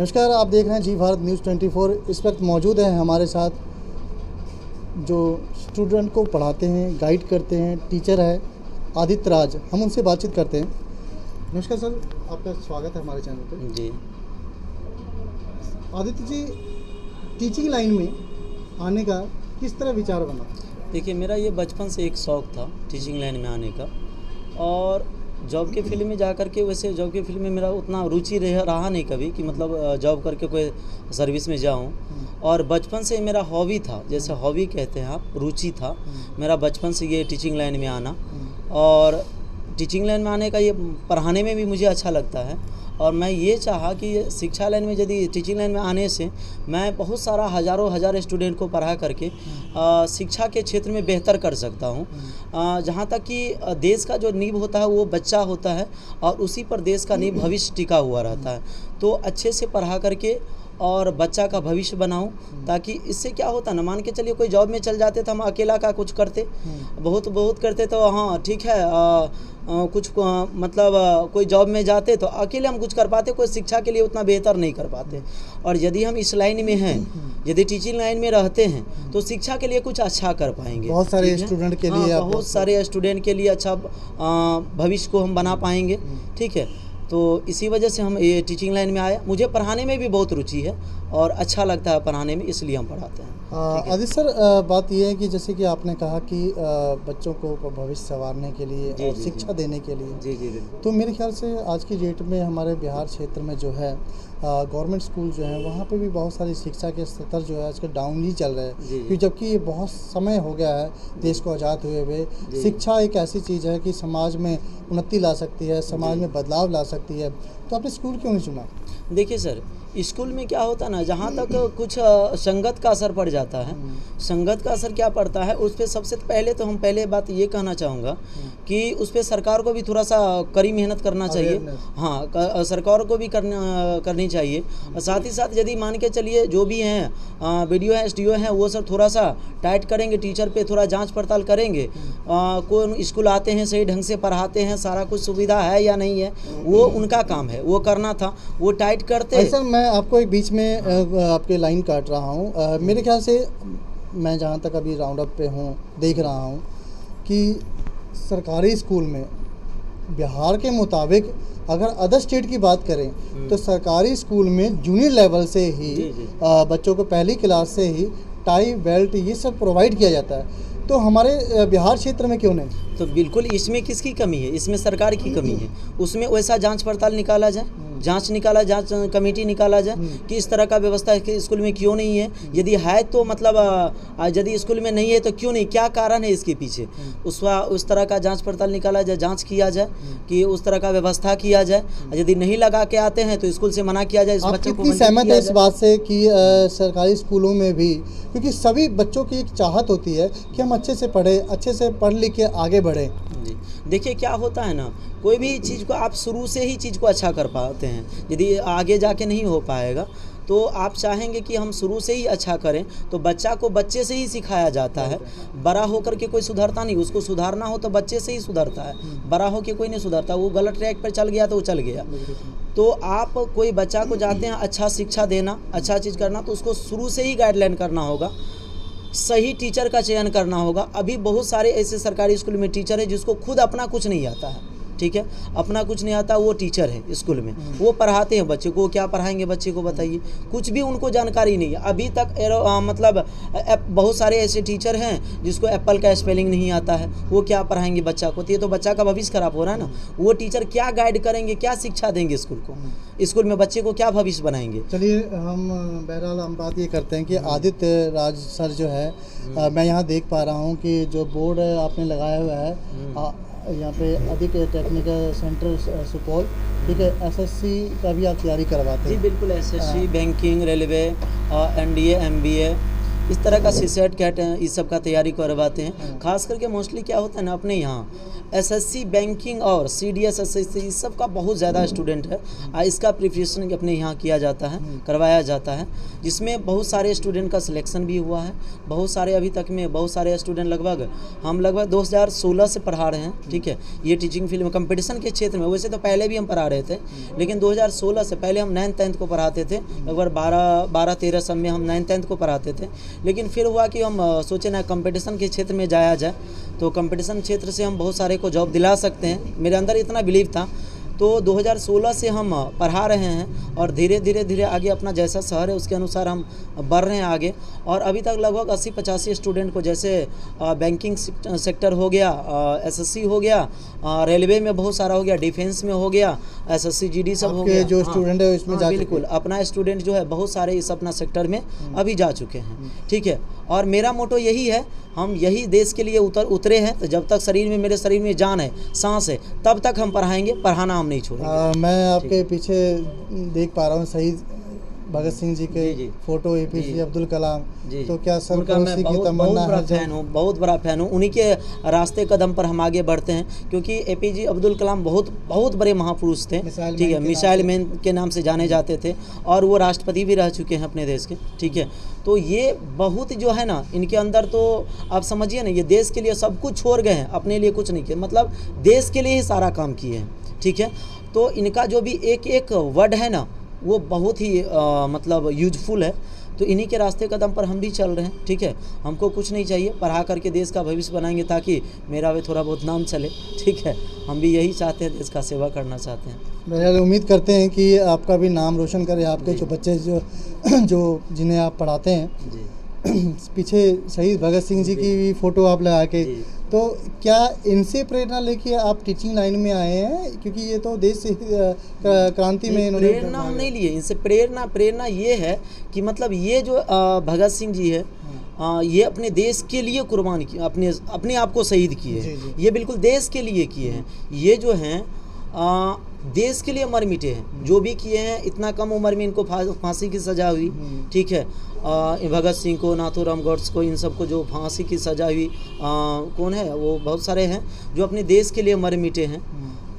नमस्कार, आप देख रहे हैं जी भारत न्यूज़ 24। इस वक्त मौजूद हैं हमारे साथ जो स्टूडेंट को पढ़ाते हैं, गाइड करते हैं, टीचर है आदित्य राज। हम उनसे बातचीत करते हैं। नमस्कार सर, आपका स्वागत है हमारे चैनल पे। जी आदित्य जी, टीचिंग लाइन में आने का किस तरह विचार बना? देखिए, मेरा ये बचपन से एक शौक़ था टीचिंग लाइन में आने का, और जॉब के फील्ड में जा कर के, वैसे जॉब के फील्ड में मेरा उतना रुचि रहा नहीं कभी कि मतलब जॉब करके कोई सर्विस में जाऊं। और बचपन से मेरा हॉबी था, जैसे हॉबी कहते हैं आप, रुचि था मेरा बचपन से ये टीचिंग लाइन में आना। और टीचिंग लाइन में आने का, ये पढ़ाने में भी मुझे अच्छा लगता है। और मैं ये चाहा कि शिक्षा लाइन में, यदि टीचिंग लाइन में आने से मैं बहुत सारा हज़ार स्टूडेंट को पढ़ा करके शिक्षा के क्षेत्र में बेहतर कर सकता हूँ। जहाँ तक कि देश का जो नींव होता है वो बच्चा होता है, और उसी पर देश का नींव भविष्य टिका हुआ रहता है। तो अच्छे से पढ़ा करके और बच्चा का भविष्य बनाऊं, ताकि इससे क्या होता ना, मान के चलिए कोई जॉब में चल जाते तो हम अकेला का कुछ करते, बहुत करते तो हाँ ठीक है, कुछ मतलब कोई जॉब में जाते तो अकेले हम कुछ कर पाते, कोई शिक्षा के लिए उतना बेहतर नहीं कर पाते। और यदि हम इस लाइन में हैं, यदि टीचिंग लाइन में रहते हैं, तो शिक्षा के लिए कुछ अच्छा कर पाएंगे। बहुत सारे स्टूडेंट के लिए, बहुत सारे स्टूडेंट के लिए अच्छा भविष्य को हम बना पाएंगे। ठीक है, तो इसी वजह से हम ये टीचिंग लाइन में आए। मुझे पढ़ाने में भी बहुत रुचि है और अच्छा लगता है पढ़ाने में, इसलिए हम पढ़ाते हैं। आदित्य सर, बात यह है कि जैसे कि आपने कहा कि बच्चों को भविष्य संवारने के लिए और शिक्षा देने के लिए, जी, तो मेरे ख्याल से आज की डेट में हमारे बिहार क्षेत्र में जो है गवर्नमेंट स्कूल जो है, वहाँ पे भी बहुत सारी शिक्षा के स्तर जो है आजकल डाउन ही चल रहे हैं। क्योंकि जबकि ये बहुत समय हो गया है देश को आज़ाद हुए। शिक्षा एक ऐसी चीज़ है कि समाज में उन्नति ला सकती है, समाज में बदलाव ला सकती है। तो आपने स्कूल क्यों नहीं चुना? देखिए सर, स्कूल में क्या होता है ना, जहाँ तक कुछ संगत का असर पड़ जाता है। संगत का असर क्या पड़ता है उस पर, सबसे पहले तो हम पहले बात ये कहना चाहूँगा कि उस पर सरकार को भी थोड़ा सा कड़ी मेहनत करना चाहिए। हाँ, सरकार को भी करनी चाहिए। और साथ ही साथ यदि मान के चलिए जो भी हैं BDO है, SDO हैं, वो सब थोड़ा सा टाइट करेंगे, टीचर पे थोड़ा जांच पड़ताल करेंगे, कौन स्कूल आते हैं, सही ढंग से पढ़ाते हैं, सारा कुछ सुविधा है या नहीं है, वो उनका काम है, वो करना था, वो टाइट करते। सर, मैं आपको एक बीच में आपके लाइन काट रहा हूँ। मेरे ख्याल से मैं जहाँ तक अभी राउंड अप पे हूँ, देख रहा हूँ कि सरकारी स्कूल में बिहार के मुताबिक अगर अदर स्टेट की बात करें तो सरकारी स्कूल में जूनियर लेवल से ही बच्चों को पहली क्लास से ही टाई बेल्ट ये सब प्रोवाइड किया जाता है। तो हमारे बिहार क्षेत्र में क्यों नहीं? तो बिल्कुल, इसमें किसकी कमी है? इसमें सरकार की कमी है। उसमें वैसा जांच पड़ताल निकाला जाए, जांच कमेटी निकाला जाए कि इस तरह का व्यवस्था स्कूल में क्यों नहीं है। यदि है तो मतलब यदि स्कूल में नहीं है तो क्यों नहीं, क्या कारण है इसके पीछे, उस तरह का जांच पड़ताल निकाला जाए, जांच किया जाए कि उस तरह का व्यवस्था किया जाए। यदि नहीं लगा के आते हैं तो स्कूल से मना किया जाए। आप कितनी सहमत है इस बात से कि सरकारी स्कूलों में भी, क्योंकि सभी बच्चों की एक चाहत होती है कि हम अच्छे से पढ़े, अच्छे से पढ़ लिख के आगे बढ़े। जी, देखिए क्या होता है ना, कोई भी चीज़ को आप शुरू से ही चीज़ को अच्छा कर पाते हैं, यदि आगे जाके नहीं हो पाएगा तो आप चाहेंगे कि हम शुरू से ही अच्छा करें। तो बच्चा को बच्चे से ही सिखाया जाता है, बड़ा होकर के कोई सुधरता नहीं। उसको सुधारना हो तो बच्चे से ही सुधरता है, बड़ा हो के कोई नहीं सुधरता। वो गलत ट्रैक पर चल गया तो वो चल गया। तो आप कोई बच्चा को जाते हैं अच्छा शिक्षा देना, अच्छा चीज़ करना, तो उसको शुरू से ही गाइडलाइन करना होगा, सही टीचर का चयन करना होगा। अभी बहुत सारे ऐसे सरकारी स्कूल में टीचर है जिसको खुद अपना कुछ नहीं आता है। ठीक है, अपना कुछ नहीं आता, वो टीचर है स्कूल में, वो पढ़ाते हैं बच्चे को। क्या पढ़ाएंगे बच्चे को, बताइए? कुछ भी उनको जानकारी नहीं है अभी तक। मतलब बहुत सारे ऐसे टीचर हैं जिसको एप्पल का स्पेलिंग नहीं आता है, वो क्या पढ़ाएंगे बच्चा को? तो ये तो बच्चा का भविष्य खराब हो रहा है ना। वो टीचर क्या गाइड करेंगे, क्या शिक्षा देंगे स्कूल को? स्कूल में बच्चे को क्या भविष्य बनाएंगे? चलिए, हम बहरहाल हम बात ये करते हैं कि आदित्य राज सर जो है, मैं यहाँ देख पा रहा हूँ कि जो बोर्ड आपने लगाया हुआ है यहाँ पे आदित्य टेक्निकल सेंटर सुपौल, ठीक है, SSC का भी आप तैयारी करवाते हैं? जी बिल्कुल, SSC, banking, railway, NDA, MBA, इस तरह का CSET, CAT, इस सब का तैयारी करवाते हैं। खास करके मोस्टली क्या होता है ना, अपने यहाँ एसएससी बैंकिंग और सीडीएस एसएससी इस सब का बहुत ज़्यादा स्टूडेंट है। इसका प्रिपरेशन अपने यहाँ किया जाता है, करवाया जाता है, जिसमें बहुत सारे स्टूडेंट का सिलेक्शन भी हुआ है। बहुत सारे अभी तक में बहुत सारे स्टूडेंट हम लगभग 2016 से पढ़ा रहे हैं, ठीक है। ये टीचिंग फील्ड में कंपटीशन के क्षेत्र में, वैसे तो पहले भी हम पढ़ा रहे थे, लेकिन 2016 से पहले हम 9th-10th को पढ़ाते थे। लगभग 12-13 सब में हम 9th-10th को पढ़ाते थे। लेकिन फिर हुआ कि हम सोचे ना कंपटीशन के क्षेत्र में जाया जाए, तो कंपटीशन क्षेत्र से हम बहुत सारे को जॉब दिला सकते हैं। मेरे अंदर इतना बिलीव था, तो 2016 से हम पढ़ा रहे हैं और धीरे धीरे आगे अपना जैसा शहर है उसके अनुसार हम बढ़ रहे हैं आगे। और अभी तक लगभग 80-85 स्टूडेंट को, जैसे बैंकिंग सेक्टर हो गया, एसएससी हो गया, रेलवे में बहुत सारा हो गया, डिफेंस में हो गया, एसएससी जीडी सब हो गया। जो स्टूडेंट है इसमें बिल्कुल अपना स्टूडेंट जो है बहुत सारे इस अपना सेक्टर में अभी जा चुके हैं, ठीक है। और मेरा मोटो यही है, हम यही देश के लिए उतरे हैं, तो जब तक मेरे शरीर में जान है, सांस है, तब तक हम पढ़ाएंगे, पढ़ाना हम नहीं छोड़ेंगे। मैं आपके पीछे देख पा रहा हूँ शहीद भगत सिंह जी के फोटो, एपीजे अब्दुल कलाम, तो क्या सर उनका मैं बहुत बड़ा फैन हूँ। उन्हीं के रास्ते कदम पर हम आगे बढ़ते हैं, क्योंकि एपीजे अब्दुल कलाम बहुत बड़े महापुरुष थे, ठीक है। मिसाइल मैन के नाम से जाने जाते थे और वो राष्ट्रपति भी रह चुके हैं अपने देश के, ठीक है। तो ये बहुत जो है ना इनके अंदर, तो आप समझिए ना, ये देश के लिए सब कुछ छोड़ गए हैं, अपने लिए कुछ नहीं किया, मतलब देश के लिए ही सारा काम किए हैं, ठीक है। तो इनका जो भी एक वर्ड है ना, वो बहुत ही मतलब यूजफुल है। तो इन्हीं के रास्ते कदम पर हम भी चल रहे हैं, ठीक है। हमको कुछ नहीं चाहिए, पढ़ा करके देश का भविष्य बनाएंगे, ताकि मेरा भी थोड़ा बहुत नाम चले, ठीक है। हम भी यही चाहते हैं, देश का सेवा करना चाहते हैं। बहरहाल उम्मीद करते हैं कि आपका भी नाम रोशन करे, आपके जो बच्चे जो जिन्हें आप पढ़ाते हैं। पीछे शहीद भगत सिंह जी की भी फ़ोटो आप लगा के, तो क्या इनसे प्रेरणा लेके आप टीचिंग लाइन में आए हैं? क्योंकि ये तो देश क्रांति में इन्होंने प्रेरणा हम नहीं लिए इनसे। प्रेरणा ये है कि मतलब ये जो भगत सिंह जी है, ये अपने देश के लिए कुर्बान किए, अपने आप को शहीद किए हैं। ये बिल्कुल देश के लिए किए हैं। ये जो हैं देश के लिए मर मिटे हैं, जो भी किए हैं। इतना कम उम्र में इनको फांसी की सज़ा हुई, ठीक है। भगत सिंह को, नाथूराम गॉड्स को, इन सबको जो फांसी की सज़ा हुई, कौन है वो, बहुत सारे हैं जो अपने देश के लिए मर मिटे हैं।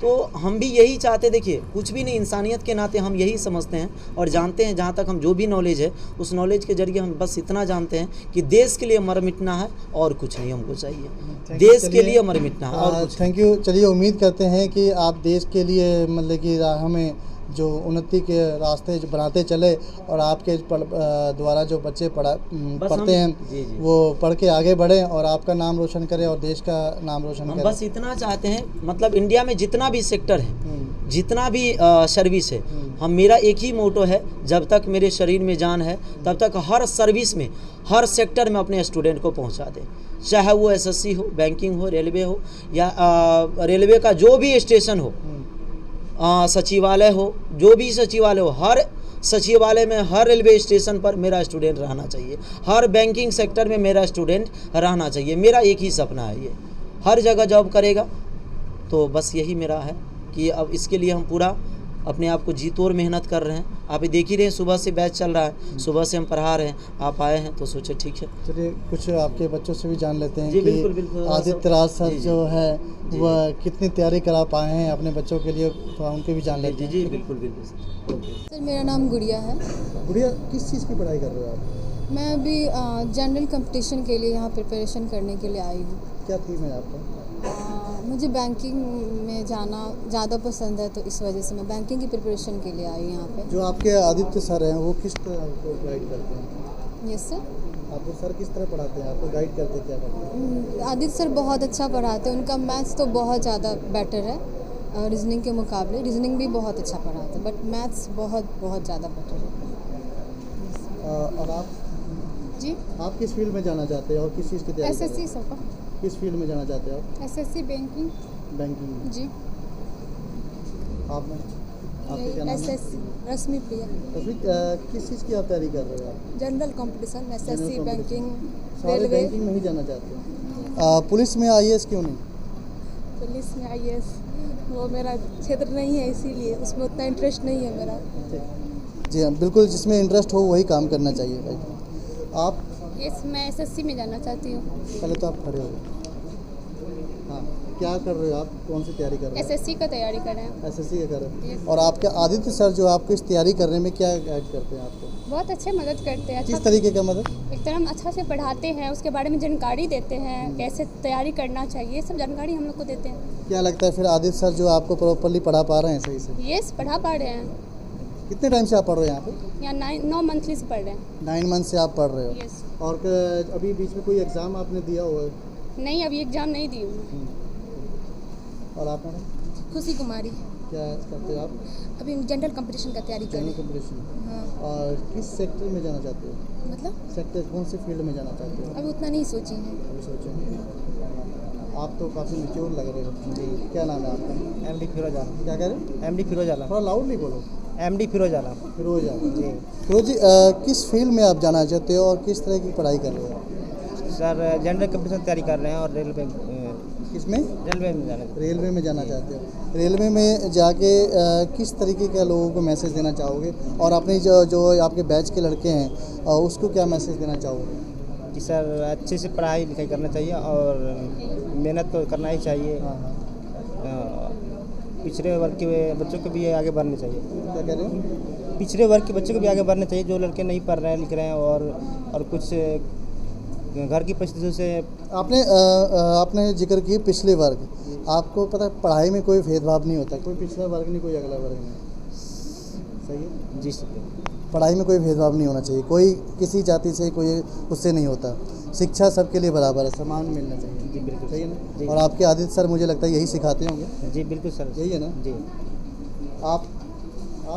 तो हम भी यही चाहते, देखिए कुछ भी नहीं, इंसानियत के नाते हम यही समझते हैं और जानते हैं, जहाँ तक हम जो भी नॉलेज है उस नॉलेज के जरिए हम बस इतना जानते हैं कि देश के लिए मर मिटना है और कुछ नहीं हमको चाहिए, देश के लिए मर मिटना है और कुछ। Thank you. चलिए उम्मीद करते हैं कि आप देश के लिए मतलब कि हमें जो उन्नति के रास्ते जो बनाते चले, और आपके द्वारा जो बच्चे पढ़ते हैं वो पढ़ के आगे बढ़ें और आपका नाम रोशन करें और देश का नाम रोशन करें। बस इतना चाहते हैं। मतलब इंडिया में जितना भी सेक्टर है, जितना भी सर्विस है, मेरा एक ही मोटो है, जब तक मेरे शरीर में जान है तब तक हर सर्विस में, हर सेक्टर में अपने स्टूडेंट को पहुंचा दें। चाहे वो एसएससी हो, बैंकिंग हो, रेलवे हो, या रेलवे का जो भी स्टेशन हो, सचिवालय हो, जो भी सचिवालय हो, हर सचिवालय में, हर रेलवे स्टेशन पर मेरा स्टूडेंट रहना चाहिए। हर बैंकिंग सेक्टर में मेरा स्टूडेंट रहना चाहिए। मेरा एक ही सपना है, ये हर जगह जॉब करेगा। तो बस यही मेरा है कि अब इसके लिए हम पूरा अपने आप को जी तोड़ मेहनत कर रहे हैं। आप देख ही रहे हैं, सुबह से बैच चल रहा है, सुबह से हम पढ़ा रहे हैं। आप आए हैं तो सोचे ठीक है। चलिए कुछ आपके बच्चों से भी जान लेते हैं जी, कि बिल्कुल। आदित्य राज सर जो है वह कितनी तैयारी करा पाए हैं अपने बच्चों के लिए, तो उनके भी जान लेते हैं। जी बिल्कुल सर, मेरा नाम गुड़िया है। गुड़िया, किस चीज़ की पढ़ाई कर रहे हो आप? मैं अभी जनरल कंपटीशन के लिए यहाँ प्रिपरेशन करने के लिए आई हूँ। क्या थीम है आपका? मुझे बैंकिंग में जाना ज़्यादा पसंद है, तो इस वजह से मैं बैंकिंग की प्रिपरेशन के लिए आई हूँ यहाँ पे। जो आपके आदित्य सर हैं वो किस तरह आपको गाइड करते हैं? Yes sir. आपको सर किस तरह पढ़ाते हैं, आपको गाइड करते क्या करते हैं? आदित्य सर बहुत अच्छा पढ़ाते हैं। उनका मैथ्स तो बहुत ज़्यादा बेटर है रीजनिंग के मुकाबले। रीजनिंग भी बहुत अच्छा पढ़ाते हैं, बट मैथ्स बहुत ज़्यादा बेटर है। और आप जी, आप किस फील्ड में जाना चाहते हैं और किस चीज़ की तैयारी? SSC sir. किस फील्ड में जाना चाहते हो आप? SSC banking. बैंकिंग जी। आप में आपके क्या नाम है? एसएससी रश्मि प्रिया। किस चीज़ की आप तैयारी कर रहे हो आप? जनरल कंपटीशन, एसएससी, बैंकिंग, सारे रेलवे। बैंकिंग में ही जाना चाहते हैं। पुलिस में आईएएस क्यों नहीं? पुलिस में आईएएस वो मेरा क्षेत्र नहीं है, इसीलिए उसमें उतना इंटरेस्ट नहीं है मेरा। जी हाँ, बिल्कुल, जिसमें इंटरेस्ट हो वही काम करना चाहिए भाई। आप? मैं एसएससी में जाना चाहती हूँ। पहले तो आप खड़े हो। हाँ, क्या कर रहे हो आप? कौन सी तैयारी कर रहे हो? एसएससी का तैयारी कर रहे हैं। एसएससी का कर रहे हो। और आपके आदित्य सर जो आपको इस तैयारी करने में क्या गाइड करते हैं आपको? बहुत अच्छे मदद करते हैं। किस तरीके का मदद? एक तरह अच्छा से पढ़ाते हैं, उसके बारे में जानकारी देते हैं, कैसे तैयारी करना चाहिए, सब जानकारी हम लोग को देते हैं। क्या लगता है फिर आदित्य सर जो आपको प्रॉपरली पढ़ा पा रहे हैं सही से? यस, पढ़ा पा रहे हैं। कितने टाइम से आप पढ़ रहे हैं यहाँ पे? यहाँ 9 मंथली से पढ़ रहे हैं। 9 मंथ से आप पढ़ रहे हो। यस। और अभी बीच में कोई एग्ज़ाम आपने दिया हुआ है? नहीं, अभी एग्ज़ाम नहीं दी हूँ। और आप मैडम खुशी कुमारी, क्या करते हो आप? अभी जनरल कंपटीशन का तैयारी कर जनरल रही कंपटीशन। हाँ। और किस सेक्टर में जाना चाहते हो? मतलब सेक्टर कौन से फील्ड में जाना चाहते हो? अभी उतना नहीं सोची है। अभी सोचें। आप तो काफ़ी मैच्योर लग रहे हो जी। क्या नाम है आपका? एमडी फिरोज आलम। क्या कह रहे हो? एमडी फिरोज आलम। थोड़ा लाउडली बोलो। एमडी फिरोज आलम। फिरोज आलम जी फिरोज जी, किस फील्ड में आप जाना चाहते हो और किस तरह की पढ़ाई कर रहे हो? सर जनरल कंपटीशन तैयारी कर रहे हैं और रेलवे किसमें? में जाना रेलवे में जाना चाहते हो। रेलवे में जाके किस तरीके का लोगों को मैसेज देना चाहोगे और अपनी जो आपके बैच के लड़के हैं उसको क्या मैसेज देना चाहोगे? कि सर अच्छे से पढ़ाई लिखाई करना चाहिए और मेहनत तो करना ही चाहिए। हाँ हाँ। पिछड़े वर्ग के बच्चों को भी आगे बढ़ना चाहिए। क्या कह रहे हो? पिछड़े वर्ग के बच्चों को भी आगे बढ़ना चाहिए, जो लड़के नहीं पढ़ रहे हैं लिख रहे हैं और कुछ घर की परिस्थितियों से। आपने जिक्र की पिछले वर्ग। आपको पता है पढ़ाई में कोई भेदभाव नहीं होता, कोई पिछड़ा वर्ग नहीं, कोई अगला वर्ग नहीं। सही है जी सर। पढ़ाई में कोई भेदभाव नहीं होना चाहिए, कोई किसी जाति से कोई उससे नहीं होता। शिक्षा सबके लिए बराबर है, समान मिलना चाहिए। जी बिल्कुल सही है जी। ना? और आपके आदित्य सर मुझे लगता है यही सिखाते होंगे। जी बिल्कुल सर। यही है ना? जी। आप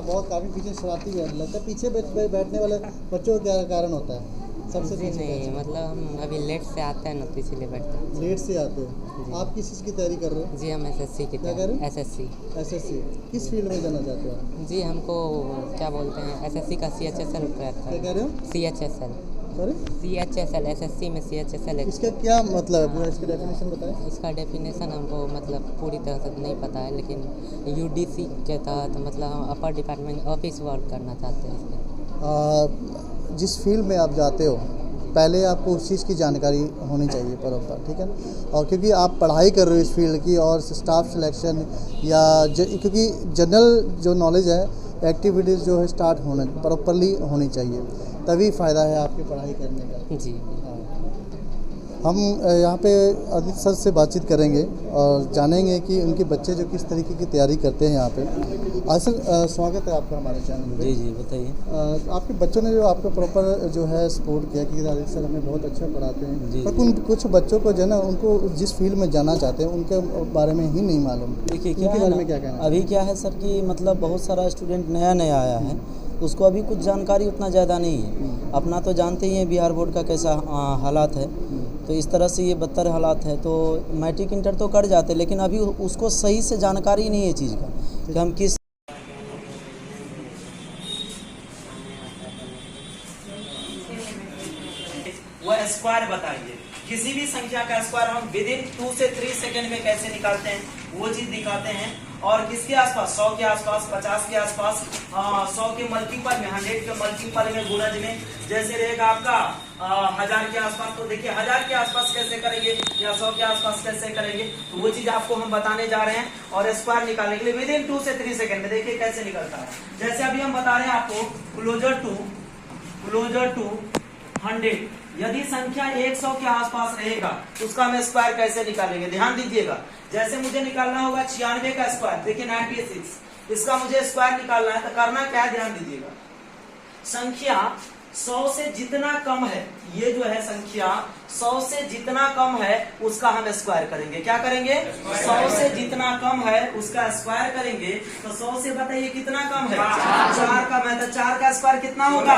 बहुत काफ़ी पीछे शरारती भी लगता है। पीछे बैठने वाले बच्चों का क्या कारण होता है? सबसे जी नहीं, मतलब हम अभी लेट से आते हैं ना, तो इसीलिए बैठते हैं। लेट से आते हो। आप किस चीज़ की तैयारी कर रहे हो? जी हम एसएससी की क्या कर रहे हो? एसएससी। एसएससी किस फील्ड में जाना चाहते हो आप? जी हमको क्या बोलते हैं, एसएससी का CHSL क्रैक क्या कह रहे हो? CHSL। सॉरी? CHSL एसएससी में CHSL। इसका क्या मतलब है? पूरा इसकी डेफिनेशन बताएं। इसका डेफिनेशन हमको मतलब पूरी तरह से नहीं पता है, लेकिन UDC के तहत मतलब हम अपर डिपार्टमेंट ऑफिस वर्क करना चाहते हैं इसमें। जिस फील्ड में आप जाते हो पहले आपको उस चीज़ की जानकारी होनी चाहिए प्रॉपर, ठीक है ना? और क्योंकि आप पढ़ाई कर रहे हो इस फील्ड की और स्टाफ सिलेक्शन या क्योंकि जनरल जो नॉलेज है, एक्टिविटीज़ जो है स्टार्ट होने प्रॉपरली होनी चाहिए, तभी फ़ायदा है आपकी पढ़ाई करने का। जी। हम यहाँ पे आदित्य सर से बातचीत करेंगे और जानेंगे कि उनके बच्चे जो किस तरीके की तैयारी करते हैं यहाँ पे। सर स्वागत है आपका हमारे चैनल पे। जी जी बताइए। आपके बच्चों ने जो आपको प्रॉपर जो है सपोर्ट किया कि आदित्य सर हमें बहुत अच्छा पढ़ाते हैं, जी, पर कुछ बच्चों को जो है ना, उनको जिस फील्ड में जाना चाहते हैं उनके बारे में ही नहीं मालूम। देखिए क्या उनके है बारे ना, में क्या कहना है? अभी क्या है सर कि मतलब बहुत सारा स्टूडेंट नया नया आया है, उसको अभी कुछ जानकारी उतना ज़्यादा नहीं है। अपना तो जानते ही हैं बिहार बोर्ड का कैसा हालात है, तो इस तरह से ये बदतर हालात है। तो मैट्रिक इंटर तो कर जाते, लेकिन अभी उसको सही से जानकारी नहीं है चीज़ का कि हम किस वह स्क्वायर बताइए। किसी भी संख्या का स्क्वायर हम विद इन 2 से 3 सेकंड में कैसे निकालते हैं, वो चीज दिखाते हैं। और किसके आसपास, 100 के आसपास, 50 के आसपास, 100 के मल्टीपल में, 100 के मल्टीपल में, गुणज में, जैसे रहेगा आपका 1000 के आसपास। तो देखिए 1000 के आसपास कैसे करेंगे या 100 के आसपास कैसे करेंगे, तो वो चीज आपको हम बताने जा रहे हैं। और स्क्वायर निकालने के लिए विद इन 2 से 3 सेकंड में देखिए कैसे निकलता है। जैसे अभी हम बता रहे हैं आपको क्लोजर टू 100, यदि संख्या 100 के आसपास रहेगा तो उसका हम स्क्वायर कैसे निकालेंगे, ध्यान दीजिएगा। जैसे मुझे निकालना होगा 96 का स्क्वायर, देखिए 96, इसका मुझे स्क्वायर निकालना है, तो करना क्या है ध्यान दीजिएगा। संख्या 100 से जितना कम है, ये जो है संख्या 100 से जितना कम है उसका हम स्क्वायर करेंगे। क्या करेंगे? 100 से जितना कम है उसका स्क्वायर करेंगे। तो 100 से बताइए कितना कम है? 4 कम है, तो 4 का स्क्वायर कितना होगा?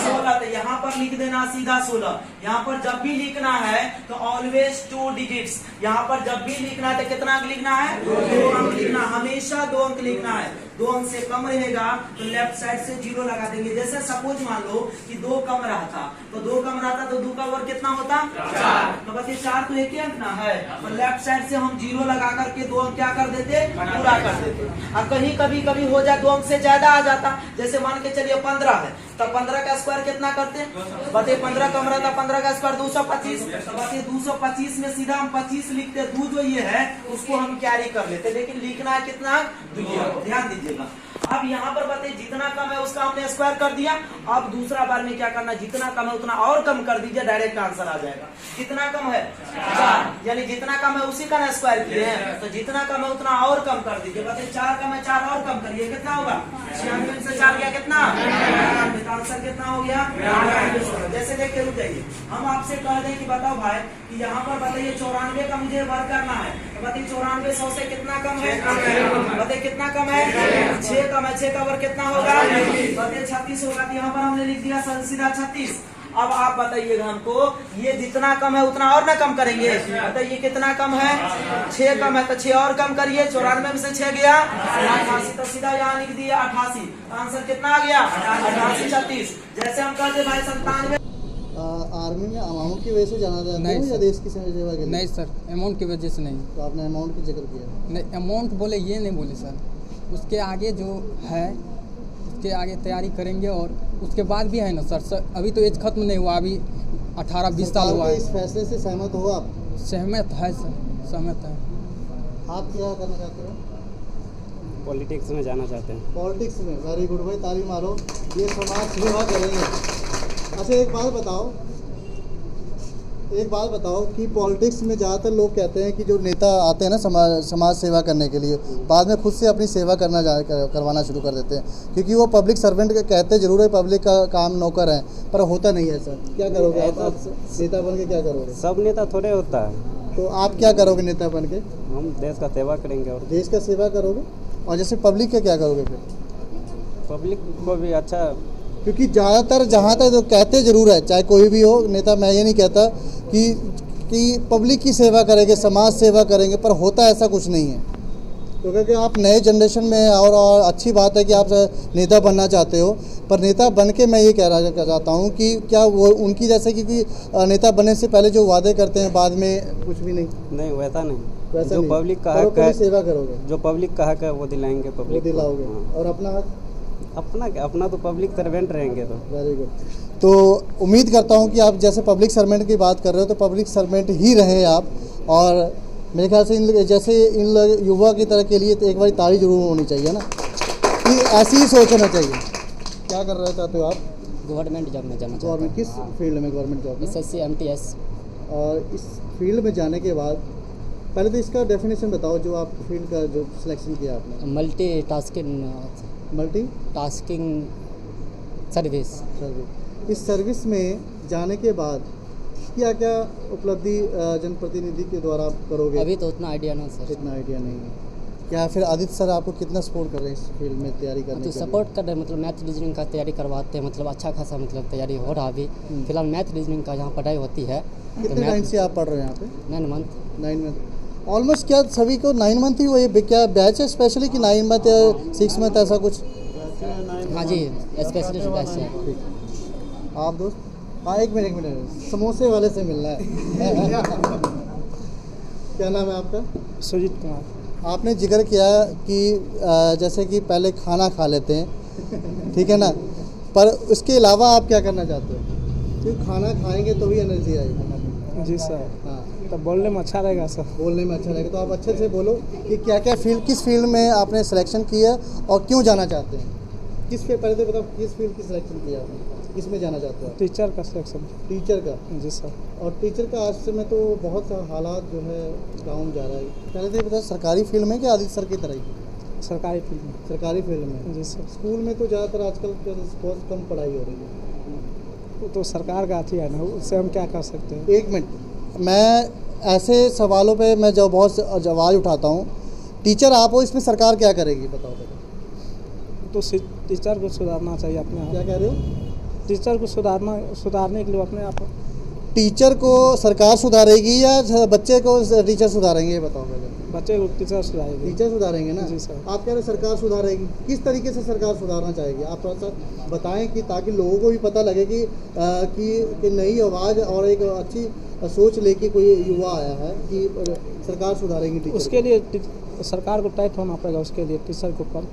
16। तो यहाँ पर लिख देना सीधा 16। यहाँ पर जब भी लिखना है तो ऑलवेज 2 डिजिट्स, यहाँ पर जब भी लिखना है तो कितना अंक लिखना है? 2 अंक लिखना, हमेशा हमेशा 2 अंक लिखना है। 2 अंक से कम रहेगा तो लेफ्ट साइड से 0 लगा देंगे। जैसे सपोज मान लो कि 2 कम रहा था, तो 2 कम रहा था तो 2 का वर्ग कितना होता 4। तो बताइए 4 तो एक ही अंक ना है, तो लेफ्ट साइड से हम 0 लगा करके 2 अंक क्या कर देते, पूरा कर देते। अब कहीं कभी कभी हो जाए 2 अंक से ज्यादा आ जाता, जैसे मान के चलिए 15 है, तो 15 का स्क्वायर कितना करते, बताइए 15 कम रहा था, 15 का स्क्वायर 225। तो बताइए 225 में सीधा हम 25 लिखते, 2 जो ये है उसको हम कैरी कर लेते, लेकिन लिखना है कितना, ध्यान दीजिएगा। अब यहाँ पर बताइए जितना कम है उसका हमने स्क्वायर कर दिया। अब दूसरा बार में क्या करना, जितना कम है उतना और कम कर दीजिए, डायरेक्ट आंसर आ जाएगा। कितना कम है 4, यानी जितना कम है उसी का ना स्क्वायर किए हैं, तो जितना कम है उतना और कम कर दीजिए। बताइए 4 कम है, 4 और कम करिए, कितना होगा 96 से 4 गया कितना, आंसर कितना हो गया 92। जैसे देखते रुक जाइए, हम आपसे कह दें कि बताओ भाई कि यहाँ पर बताइए 94 का मुझे वर्ग करना है, तो बताइए 94 100 से कितना कम है, बताइए कितना कम है 6 कम है, 6 का वर्ग कितना होगा, बताइए 36 होगा। तो यहाँ पर हमने लिख दिया सीधा 36। अब आप बताइएगा हमको, ये जितना कम है उतना और ना कम करेंगे, बताइए कितना कम है 6 कम है, तो 6 और कम करिए, 94 में से 6 गया 88, तो सीधा यहाँ लिख दिया 88। आंसर कितना आ गया 88 36। जैसे हम कहते भाई 97। आर्मी में अमाउंट की वजह से जाना जाता है या देश की सेवा के लिए? नहीं सर, अमाउंट की वजह से नहीं। तो आपने अमाउंट की जिक्र किया? नहीं, अमाउंट बोले ये नहीं बोले सर, उसके आगे जो है उसके आगे तैयारी करेंगे, और उसके बाद भी है ना सर, अभी तो एज खत्म नहीं हुआ, अभी 18-20 साल हुआ है। इस फैसले से सहमत हो आप? सहमत है सर, सहमत है। आप क्या करना चाहते हो? पॉलिटिक्स में जाना चाहते हैं। पॉलिटिक्स में, वेरी गुड भाई, ताली मारो, ये समाज सेवा करेंगे। अच्छा एक बात बताओ कि पॉलिटिक्स में ज़्यादातर लोग कहते हैं कि जो नेता आते हैं ना समाज सेवा करने के लिए, बाद में खुद से अपनी सेवा करवाना शुरू कर देते हैं, क्योंकि वो पब्लिक सर्वेंट कहते जरूर है, पब्लिक का काम नौकर है, पर होता नहीं है सर। क्या करोगे आप नेता बन के, क्या करोगे? सब नेता थोड़े होता है। तो आप क्या करोगे नेता बन के? हम देश का सेवा करेंगे। और देश का सेवा करोगे, और जैसे पब्लिक का क्या करोगे फिर? पब्लिक को भी अच्छा, क्योंकि ज़्यादातर जहाँ तक तो कहते ज़रूर है, चाहे कोई भी हो नेता, मैं ये नहीं कहता कि पब्लिक की सेवा करेंगे, समाज सेवा करेंगे, पर होता ऐसा कुछ नहीं है। तो क्योंकि आप नए जनरेशन में और अच्छी बात है कि आप नेता बनना चाहते हो, पर नेता बन के मैं ये कहना चाहता हूँ कि क्या वो उनकी जैसे, क्योंकि नेता बनने से पहले जो वादे करते हैं बाद में कुछ भी नहीं वैसा नहीं, वैसा जो नहीं। पब्लिक का हक है, सेवा करोगे, जो पब्लिक का हक है वो दिलाएंगे, पब्लिक वो दिलाओगे। और अपना हक? अपना तो पब्लिक सर्वेंट रहेंगे। तो वेरी गुड। तो उम्मीद करता हूँ कि आप जैसे पब्लिक सर्वेंट की बात कर रहे हो तो पब्लिक सर्वेंट ही रहें आप, और मेरे ख्याल से इन युवा की तरह के लिए तो एक बार ताली जरूर होनी चाहिए ना, कि ऐसी ही सोच होना चाहिए। क्या कर रहे चाहते हो आप? गवर्नमेंट जॉब में जाना चाहते गवर्नमेंट किस फील्ड में? गवर्नमेंट जॉब में SSC MTS। और इस फील्ड में जाने के बाद पहले तो इसका डेफिनेशन बताओ, जो आप फील्ड का जो सिलेक्शन किया आपने। Multi tasking service. इस सर्विस में जाने के बाद क्या क्या उपलब्धि जनप्रतिनिधि के द्वारा आप करोगे? अभी तो उतना आइडिया नहीं सर। इतना आइडिया नहीं है। क्या फिर आदित्य सर आपको कितना सपोर्ट कर रहे हैं इस फील्ड में तैयारी करने तो के सपोर्ट कर रहे हैं, मतलब मैथ रीजनिंग का तैयारी करवाते हैं, मतलब अच्छा खासा मतलब तैयारी हो रहा अभी फिलहाल मैथ रीजनिंग का यहाँ पढ़ाई होती है। लिए? कितने टाइम से आप पढ़ रहे हैं यहाँ पे? 9 मंथ। 9 month almost. क्या सभी को 9 मंथ ही वो क्या बैच है स्पेशली कि 9 मंथ या 6 मंथ ऐसा कुछ? हाँ जी, स्पेशली बैच है। आप दोस्त? हाँ एक मिनट समोसे वाले से मिलना है। क्या नाम है आपका? सुजीत कुमार। आपने जिक्र किया कि जैसे कि पहले खाना खा लेते हैं, ठीक है ना, पर उसके अलावा आप क्या करना चाहते हो? क्योंकि खाना खाएंगे तो भी एनर्जी आएगी। जी सर। हाँ, तो बोलने में अच्छा रहेगा सर। बोलने में अच्छा रहेगा। तो आप अच्छे से बोलो कि क्या क्या फील्ड, किस फील्ड में आपने सिलेक्शन किया और क्यों जाना चाहते हैं? किस फील्ड, पहले तो बताओ किस फील्ड की सिलेक्शन किया आपने, किसमें जाना चाहते हो? टीचर का सिलेक्शन। टीचर का? जी सर। और टीचर का आज में तो बहुत सा हालात जो है डाउन जा रहा है। पहले तो ये बताओ सरकारी फील्ड में कि आदित्य सर की तरह ही? सरकारी फील्ड में। सरकारी फील्ड में? जी सर। स्कूल में तो ज़्यादातर आजकल बहुत कम पढ़ाई हो रही है। तो सरकार का अथी है ना, उससे हम क्या कर सकते हैं? एक मिनट, मैं ऐसे सवालों पे मैं जब बहुत आवाज़ उठाता हूँ, टीचर आप हो, इसमें सरकार क्या करेगी बताओ? तो टीचर को सुधारना चाहिए अपने आप। क्या कह रहे हो? टीचर को सुधारने के लिए अपने आप। टीचर को सरकार सुधारेगी या बच्चे को टीचर सुधारेंगे, ये बताओ पहले। बच्चे को टीचर सुधारेगी। टीचर सुधारेंगे ना? जी सर। आप कह रहे सरकार सुधारेगी, किस तरीके से सरकार सुधारना चाहेगी? आप थोड़ा सा बताएं कि ताकि लोगों को भी पता लगे कि नई आवाज़ और एक अच्छी सोच लेके कोई युवा आया है कि सरकार सुधारेगी टीचर। उसके लिए सरकार को टाइट होना पड़ेगा, उसके लिए टीचर के ऊपर।